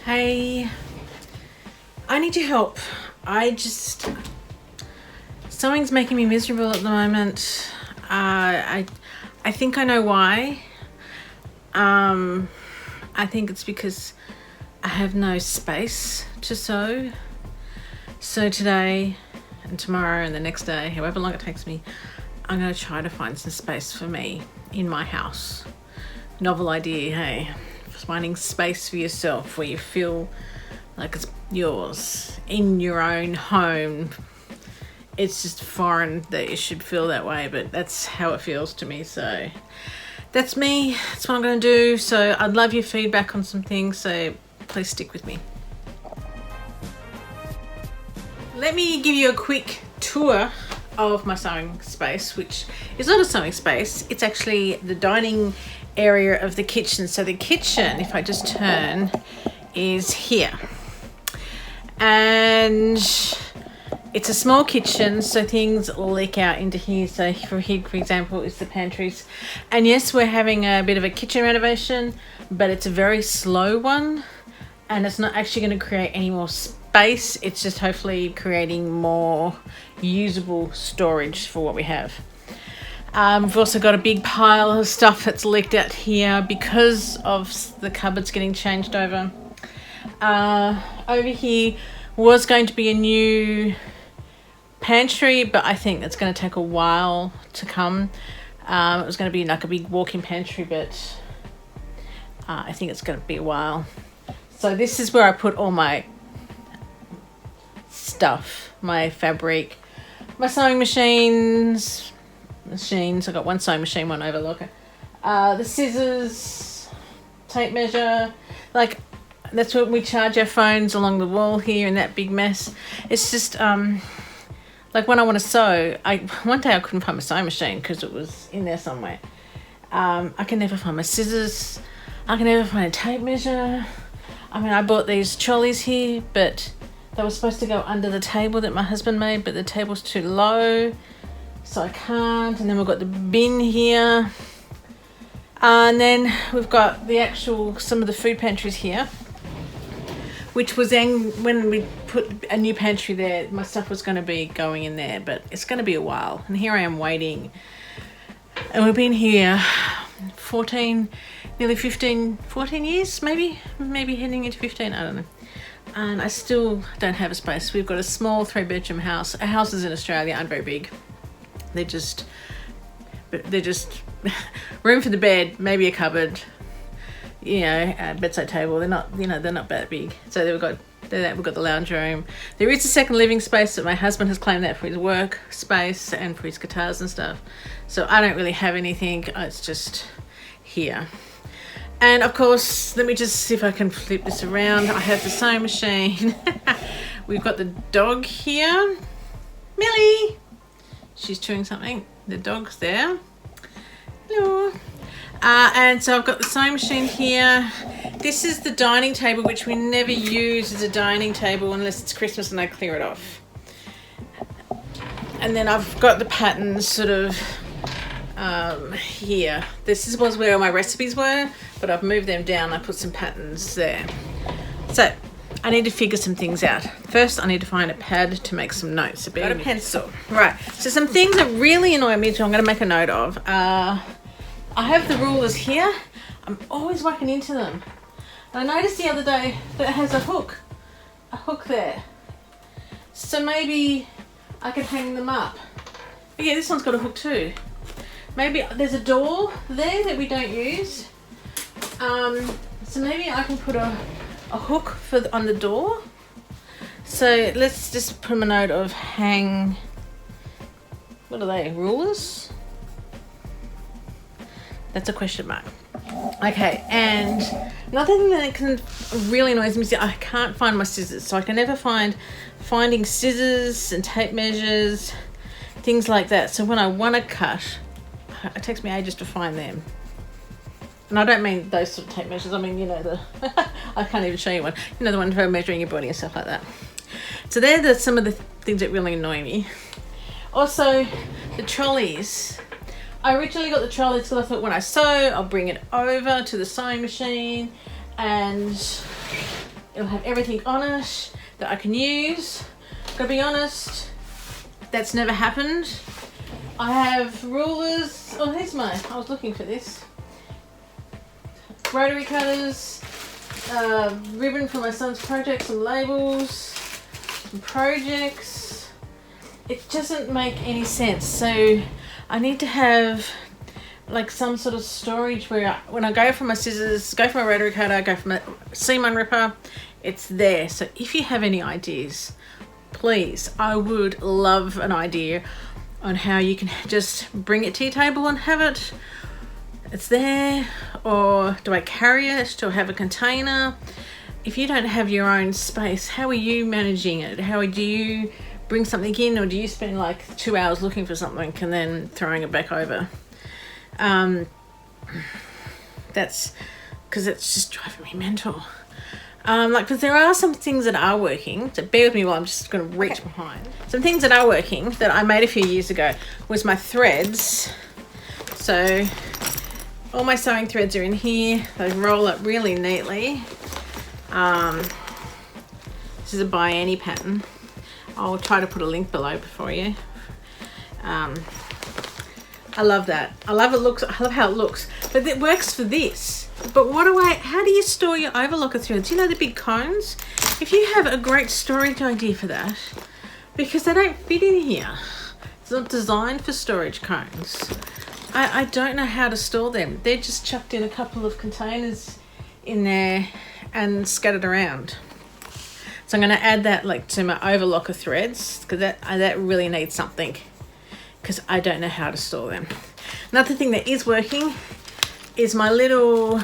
Hey, I need your help. Something's making me miserable at the moment. I think I know why. I think it's because I have no space to sew. So today and tomorrow and the next day, however long it takes me, I'm going to try to find some space for me in my house. Novel idea, hey? Finding space for yourself where you feel like it's yours in your own home. It's just foreign that you should feel that way, but that's how it feels to me. So that's me. That's what I'm going to do. So I'd love your feedback on some things. So please stick with me. Let me give you a quick tour of my sewing space, which is not a sewing space. It's actually the dining area of the kitchen. So the kitchen, if I just turn, is here. And it's a small kitchen, so things leak out into here. So for here, for example, is the pantries. And yes, we're having a bit of a kitchen renovation, but it's a very slow one. And it's not actually going to create any more space. It's just hopefully creating more usable storage for what we have. We've also got a big pile of stuff that's leaked out here because of the cupboards getting changed over. Over here was going to be a new pantry, but I think it's going to take a while to come. It was going to be like a big walk-in pantry, but I think it's going to be a while. So this is where I put all my stuff, my fabric, my sewing machines. I got one sewing machine, one overlocker. The scissors, tape measure, like that's what we charge our phones along the wall here in that big mess. It's just like when I want to sew, one day I couldn't find my sewing machine because it was in there somewhere. I can never find my scissors. I can never find a tape measure. I mean, I bought these trolleys here, but they were supposed to go under the table that my husband made, but the table's too low, so I can't. And then we've got the bin here. And then we've got some of the food pantries here, which was when we put a new pantry there, my stuff was going to be going in there, but it's going to be a while. And here I am waiting. And we've been here 14 years, maybe heading into 15, I don't know. And I still don't have a space. We've got a small 3-bedroom house. Our houses in Australia aren't very big. They're just room for the bed, maybe a cupboard, a bedside table. They're not that big. So we've got the lounge room. There is a second living space, but my husband has claimed that for his work space and for his guitars and stuff. So I don't really have anything. It's just here. And of course, let me just see if I can flip this around. I have the sewing machine. We've got the dog here. Millie! She's chewing something. The dog's there. Hello. And so I've got the sewing machine here. This is the dining table, which we never use as a dining table unless it's Christmas and I clear it off. And then I've got the patterns sort of here. This was where all my recipes were, but I've moved them down. I put some patterns there. So I need to figure some things out. First, I need to find a pad to make some notes. Got a pencil. Right. So some things that really annoy me, so I'm going to make a note of. I have the rulers here. I'm always whacking into them. And I noticed the other day that it has a hook there. So maybe I could hang them up. But yeah, this one's got a hook too. Maybe there's a door there that we don't use. So maybe I can put a hook on the door. So let's just put a note of hang. What are they? Rulers? That's a question mark. Okay, and another thing that really annoys me is I can't find my scissors. So I can never finding scissors and tape measures, things like that. So when I want to cut, it takes me ages to find them. And I don't mean those sort of tape measures. I mean, I can't even show you one. The one for measuring your body and stuff like that. So they're some of the things that really annoy me. Also, the trolleys. I originally got the trolleys because I thought when I sew, I'll bring it over to the sewing machine and It'll have everything on it that I can use. Gotta be honest, that's never happened. I have rulers. Oh, here's mine. I was looking for this. Rotary cutters, ribbon for my son's projects, some labels, some projects. It doesn't make any sense. So I need to have like some sort of storage where when I go for my scissors, go for my rotary cutter, go for my seam unripper, it's there. So if you have any ideas, please, I would love an idea on how you can just bring it to your table and have it. It's there. Or do I carry it? Do I have a container? If you don't have your own space, how are you managing it? How do you bring something in, or do you spend like 2 hours looking for something and then throwing it back over? That's because it's just driving me mental. Because there are some things that are working. So bear with me while I'm just going to reach behind. Some things that are working that I made a few years ago was my threads. So all my sewing threads are in here. They roll up really neatly. This is a by any pattern. I'll try to put a link below for you. I love that. I love how it looks. But it works for this. But how do you store your overlocker threads? You know, the big cones? If you have a great storage idea for that, because they don't fit in here. It's not designed for storage cones. I don't know how to store them. They're just chucked in a couple of containers in there and scattered around. So I'm going to add that like to my overlocker threads, because that really needs something, because I don't know how to store them. Another thing that is working is my little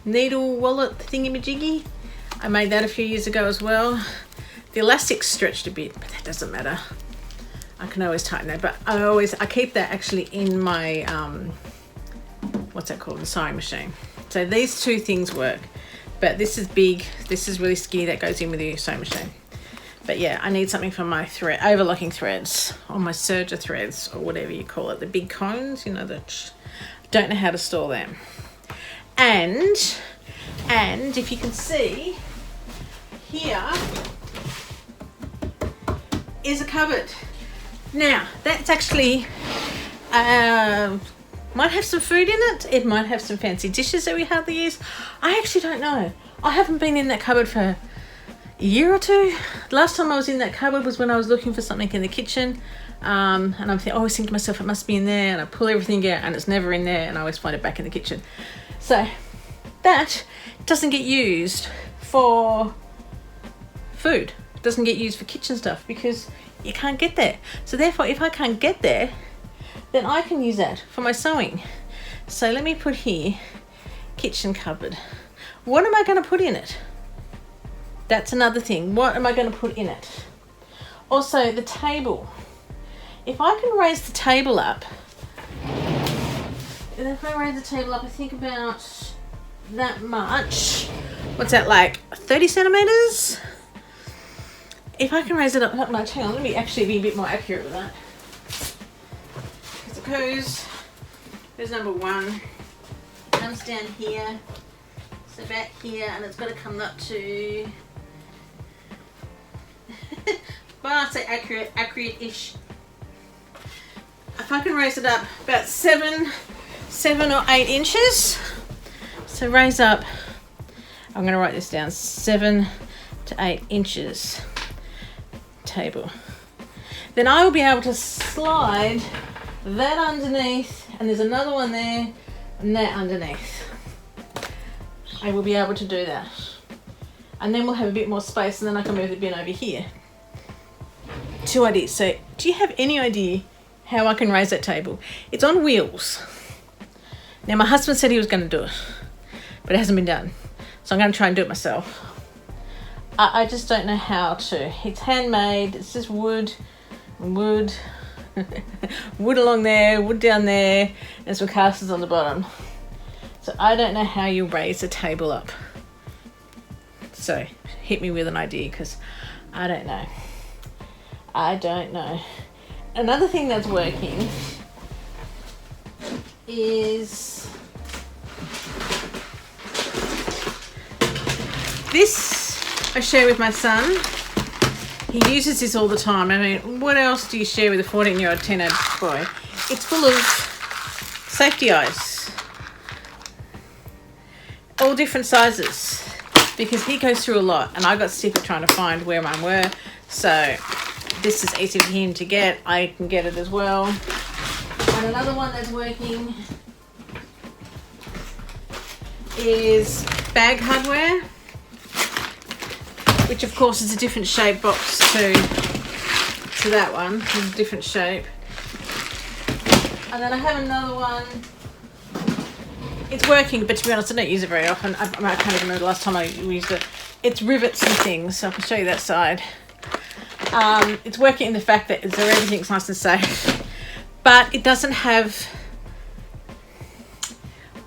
needle wallet thingy-majiggy. I made that a few years ago as well. The elastic's stretched a bit, but that doesn't matter. I can always tighten that, but I keep that actually in my what's that called, the sewing machine. So these two things work, but this is big, this is really skinny, that goes in with the sewing machine. But yeah, I need something for my overlocking threads, or my serger threads, or whatever you call it, the big cones, you know, that don't know how to store them. And if you can see, here is a cupboard. Now, that's actually, might have some food in it. It might have some fancy dishes that we hardly use. I actually don't know. I haven't been in that cupboard for a year or two. Last time I was in that cupboard was when I was looking for something in the kitchen. And I always think to myself, it must be in there. And I pull everything out and it's never in there. And I always find it back in the kitchen. So that doesn't get used for food. It doesn't get used for kitchen stuff because you can't get there. So therefore, if I can't get there, then I can use that for my sewing. So let me put here, kitchen cupboard. What am I going to put in it? That's another thing. What am I going to put in it? Also, the table. If I can raise the table up, I think about that much. What's that, like 30 centimeters? If I can raise it up that much, hang on, let me actually be a bit more accurate with that. Suppose there's number one, comes down here, so back here, and it's got to come up to, well, I'd say accurate-ish. If I can raise it up about 7 or 8 inches, so raise up, I'm going to write this down, 7 to 8 inches table. Then I will be able to slide that underneath, and there's another one there, and that underneath. I will be able to do that. And then we'll have a bit more space, and then I can move the bin over here. 2 ideas. So do you have any idea how I can raise that table? It's on wheels. Now my husband said he was going to do it, but it hasn't been done. So I'm going to try and do it myself. I just don't know how to. It's handmade. It's just wood, wood along there, wood down there, and some casters on the bottom. So I don't know how you raise a table up. So hit me with an idea, because I don't know. I don't know. Another thing that's working is This I share with my son. He uses this all the time. I mean, what else do you share with a 14-year-old teenage boy? It's full of safety eyes. All different sizes. Because he goes through a lot. And I got sick of trying to find where mine were. So this is easy for him to get. I can get it as well. And another one that's working is bag hardware, which of course is a different shape box to that one. It's a different shape. And then I have another one. It's working, but to be honest, I don't use it very often. I can't even remember the last time I used it. It's rivets and things, so I can show you that side. It's working in the fact that everything's nice and safe, but it doesn't have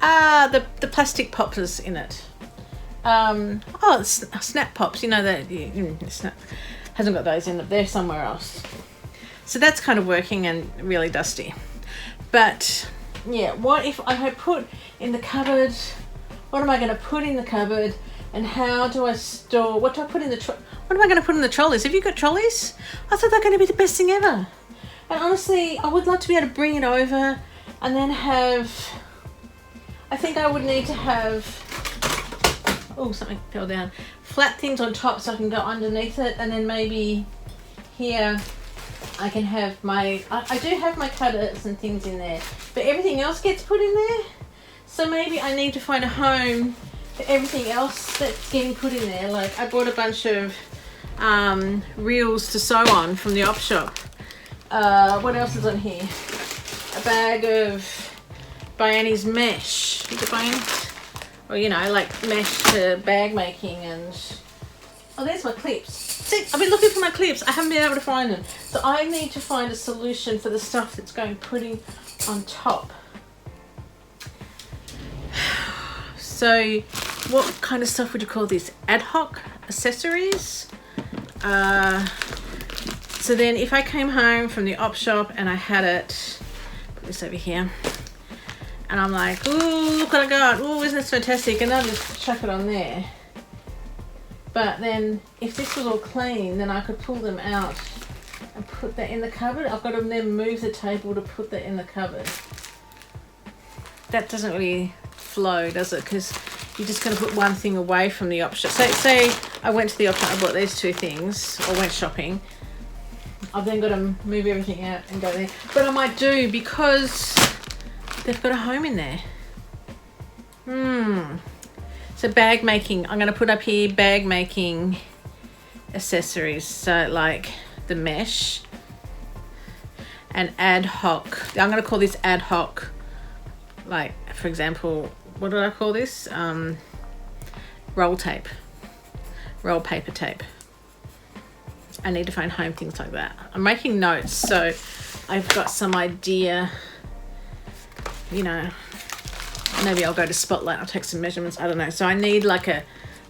the plastic poppers in it. Snap pops, you know that snap hasn't got those in it. They're somewhere else. So that's kind of working and really dusty. But yeah, what if I had put in the cupboard? What am I going to put in the cupboard? And how do I store? What do I put in the? What am I going to put in the trolleys? Have you got trolleys? I thought they're going to be the best thing ever. And honestly, I would love to be able to bring it over and then have. I think I would need to have. Oh, something fell down. Flat things on top so I can go underneath it, and then maybe here I can have my. I do have my cutters and things in there, but everything else gets put in there. So maybe I need to find a home for everything else that's getting put in there. Like I bought a bunch of reels to sew on from the op shop. What else is on here? A bag of Bianni's mesh. Is it Bianni's? Or you know, like mesh to bag making and oh, there's my clips. See, I've been looking for my clips. I haven't been able to find them. So I need to find a solution for the stuff that's going putting on top. So what kind of stuff would you call this? Ad hoc accessories? So then if I came home from the op shop and I had it, put this over here, and I'm like, ooh, look what I got. Ooh, isn't this fantastic? And I'll just chuck it on there. But then if this was all clean, then I could pull them out and put that in the cupboard. I've got to then move the table to put that in the cupboard. That doesn't really flow, does it? Because you're just going to put one thing away from the op shop. So say I went to the op shop, I bought these two things, or went shopping. I've then got to move everything out and go there. But I might do because they've got a home in there. So bag making, I'm going to put up here bag making accessories. So like the mesh and ad hoc. I'm going to call this ad hoc. Like for example, what did I call this? Roll tape. Roll paper tape. I need to find home things like that. I'm making notes so I've got some idea. You know, maybe I'll go to Spotlight. I'll take some measurements. I don't know. So I need like a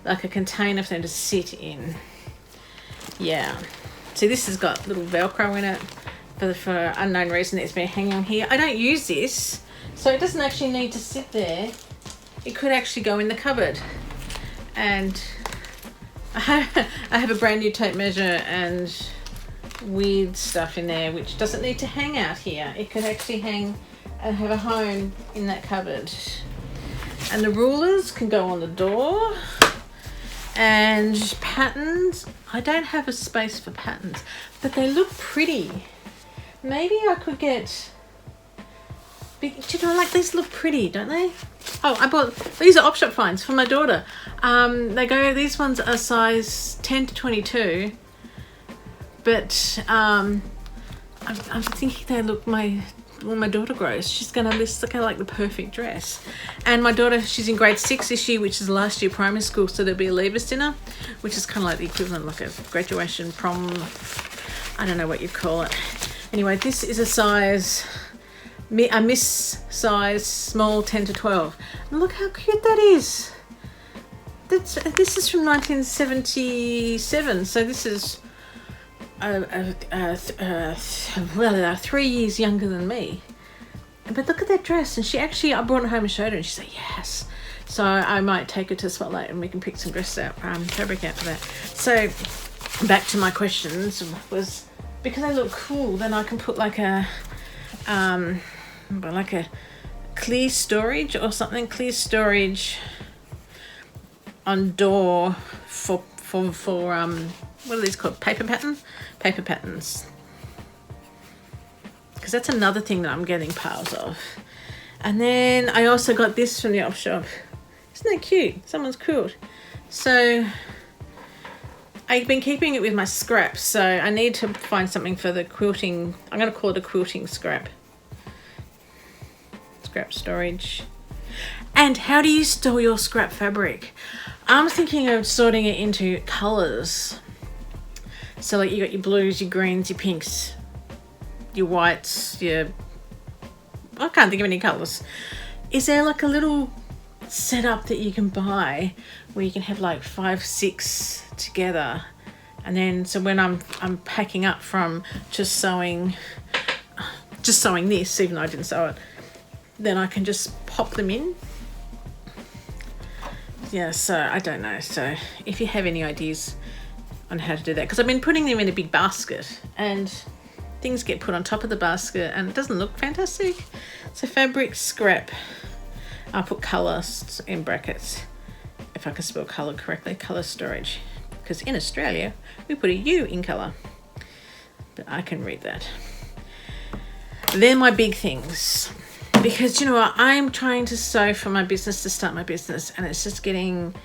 container for them to sit in. Yeah. See, this has got little Velcro in it for unknown reason. It's been hanging on here. I don't use this, so it doesn't actually need to sit there. It could actually go in the cupboard. And I have a brand new tape measure and weird stuff in there, which doesn't need to hang out here. It could actually hang and have a home in that cupboard. And the rulers can go on the door. And patterns, I don't have a space for patterns, but they look pretty. Maybe I could get big, you know, like these look pretty, don't they? Oh, I bought, these are op shop finds for my daughter. These ones are size 10 to 22, but I'm thinking they look when my daughter grows, she's going to look like the perfect dress. And my daughter, she's in grade 6 this year, which is last year primary school, so there'll be a leavers dinner, which is kind of like the equivalent, like a graduation prom, I don't know what you'd call it. Anyway, this is a miss size small 10 to 12. And look how cute that is. This is from 1977, so this is 3 years younger than me. But look at that dress, and I brought it home and showed her, and she said yes. So I might take it to Spotlight and we can pick some dress out, fabric out for that. So back to my questions was, because they look cool, then I can put like a clear storage or something, clear storage on door for what are these called, paper patterns, because that's another thing that I'm getting piles of. And then I also got this from the op shop. Isn't that cute? Someone's quilt. So I've been keeping it with my scraps, so I need to find something for the quilting. I'm going to call it a quilting scrap storage. And how do you store your scrap fabric? I'm thinking of sorting it into colours. So like you got your blues, your greens, your pinks, your whites, I can't think of any colours. Is there like a little setup that you can buy where you can have like 5, 6 together, and then so when I'm packing up from just sewing this, even though I didn't sew it, then I can just pop them in. Yeah, so I don't know. So if you have any ideas on how to do that, because I've been putting them in a big basket and things get put on top of the basket and it doesn't look fantastic. So fabric scrap, I'll put colour in brackets, if I can spell colour correctly, colour storage, because in Australia we put a U in colour, but I can read that. They're my big things, because you know what, I'm trying to sew for my business, to start my business, and it's just getting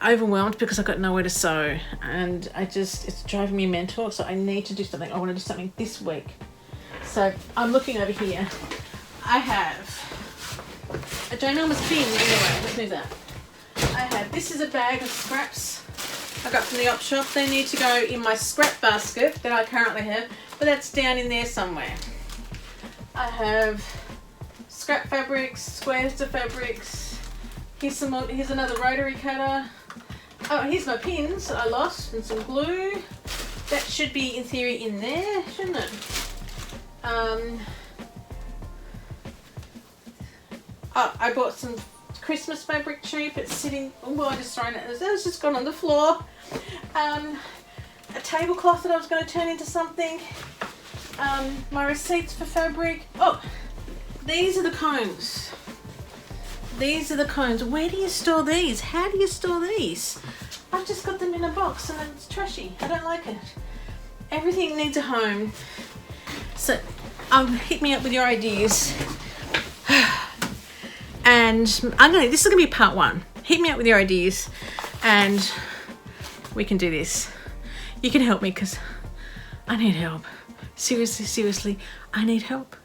overwhelmed because I've got nowhere to sew, and it's driving me mental. So I need to do something. I want to do something this week. So I'm looking over here. I have a ginormous bin. Anyway, let's move that. This is a bag of scraps I got from the op shop. They need to go in my scrap basket that I currently have, but that's down in there somewhere. I have scrap fabrics, squares of fabrics. Here's another rotary cutter. Oh, here's my pins I lost, and some glue. That should be in theory in there, shouldn't it? I bought some Christmas fabric cheap. It's sitting. Oh, I just thrown it. It's just gone on the floor. A tablecloth that I was going to turn into something. My receipts for fabric. Oh, these are the combs. These are the combs. Where do you store these? How do you store these? I've just got them in a box and it's trashy. I don't like it. Everything needs a home. So hit me up with your ideas. And this is going to be part 1. Hit me up with your ideas and we can do this. You can help me because I need help. Seriously, I need help.